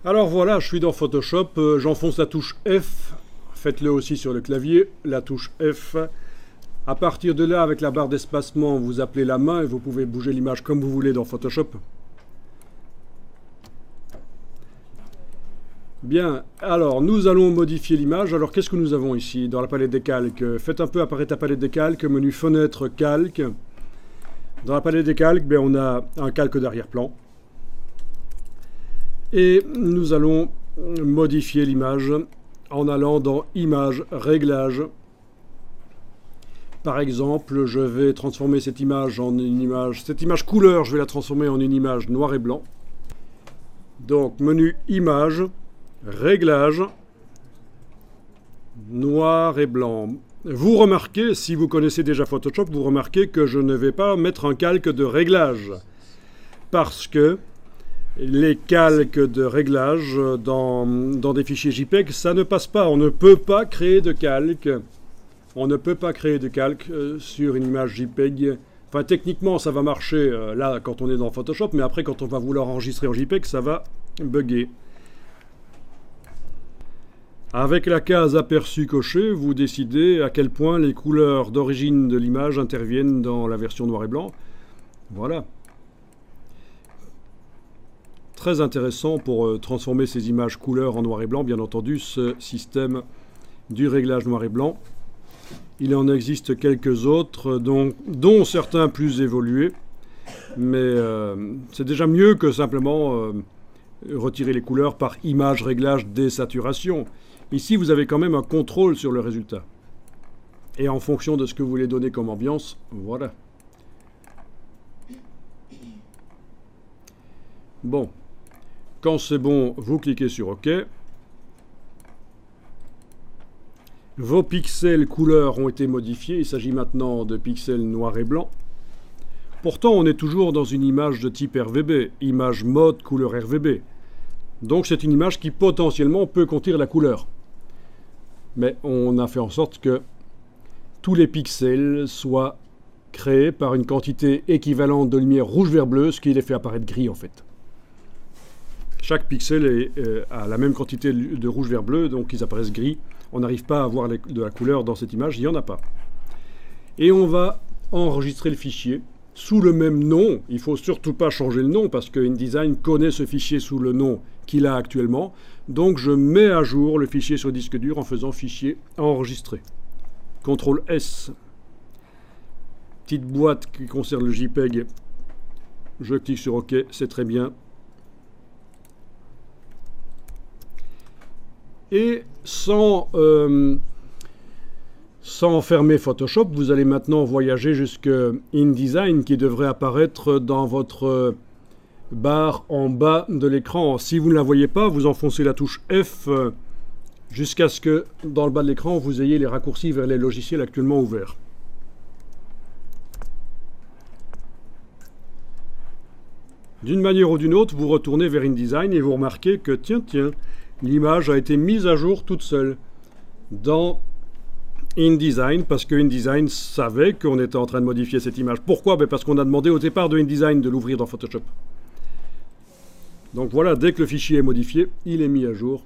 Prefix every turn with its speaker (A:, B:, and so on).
A: Alors voilà, je suis dans Photoshop, j'enfonce la touche F, faites-le aussi sur le clavier, la touche F. À partir de là, avec la barre d'espacement, vous appelez la main et vous pouvez bouger l'image comme vous voulez dans Photoshop. Bien, alors nous allons modifier l'image. Alors qu'est-ce que nous avons ici dans la palette des calques? Faites un peu apparaître la palette des calques, menu fenêtre calque. Dans la palette des calques, on a un calque d'arrière-plan. Et nous allons modifier l'image en allant dans Image, Réglages. Par exemple, je vais transformer cette image en une image... Cette image couleur, je vais la transformer en une image noir et blanc. Donc, menu Image, Réglages, noir et blanc. Vous remarquez, si vous connaissez déjà Photoshop, vous remarquez que je ne vais pas mettre un calque de réglage. Parce que les calques de réglage dans des fichiers JPEG, ça ne passe pas. On ne peut pas créer de calque. On ne peut pas créer de calque sur une image JPEG. Enfin, techniquement, ça va marcher là quand on est dans Photoshop, mais après, quand on va vouloir enregistrer en JPEG, ça va bugger. Avec la case aperçu cochée, vous décidez à quel point les couleurs d'origine de l'image interviennent dans la version noir et blanc. Voilà. Très intéressant pour transformer ces images couleurs en noir et blanc, bien entendu, ce système du réglage noir et blanc. Il en existe quelques autres, dont certains plus évolués, mais c'est déjà mieux que simplement retirer les couleurs par image, réglage, désaturation. Ici, vous avez quand même un contrôle sur le résultat. Et en fonction de ce que vous voulez donner comme ambiance, voilà. Bon. Quand c'est bon, vous cliquez sur OK. Vos pixels couleurs ont été modifiés. Il s'agit maintenant de pixels noir et blanc. Pourtant, on est toujours dans une image de type RVB, image mode couleur RVB. Donc c'est une image qui potentiellement peut contenir la couleur. Mais on a fait en sorte que tous les pixels soient créés par une quantité équivalente de lumière rouge vert bleu, ce qui les fait apparaître gris en fait. Chaque pixel a la même quantité de rouge vert bleu, donc ils apparaissent gris. On n'arrive pas à avoir de la couleur dans cette image, il n'y en a pas. Et on va enregistrer le fichier sous le même nom. Il ne faut surtout pas changer le nom parce que InDesign connaît ce fichier sous le nom qu'il a actuellement. Donc je mets à jour le fichier sur disque dur en faisant fichier enregistré. CTRL S. Petite boîte qui concerne le JPEG. Je clique sur OK, c'est très bien. Et sans fermer Photoshop, vous allez maintenant voyager jusqu'à InDesign qui devrait apparaître dans votre barre en bas de l'écran. Si vous ne la voyez pas, vous enfoncez la touche F jusqu'à ce que dans le bas de l'écran, vous ayez les raccourcis vers les logiciels actuellement ouverts. D'une manière ou d'une autre, vous retournez vers InDesign et vous remarquez que, tiens, l'image a été mise à jour toute seule dans InDesign, parce que InDesign savait qu'on était en train de modifier cette image. Pourquoi? Parce qu'on a demandé au départ de InDesign de l'ouvrir dans Photoshop. Donc voilà, dès que le fichier est modifié, il est mis à jour.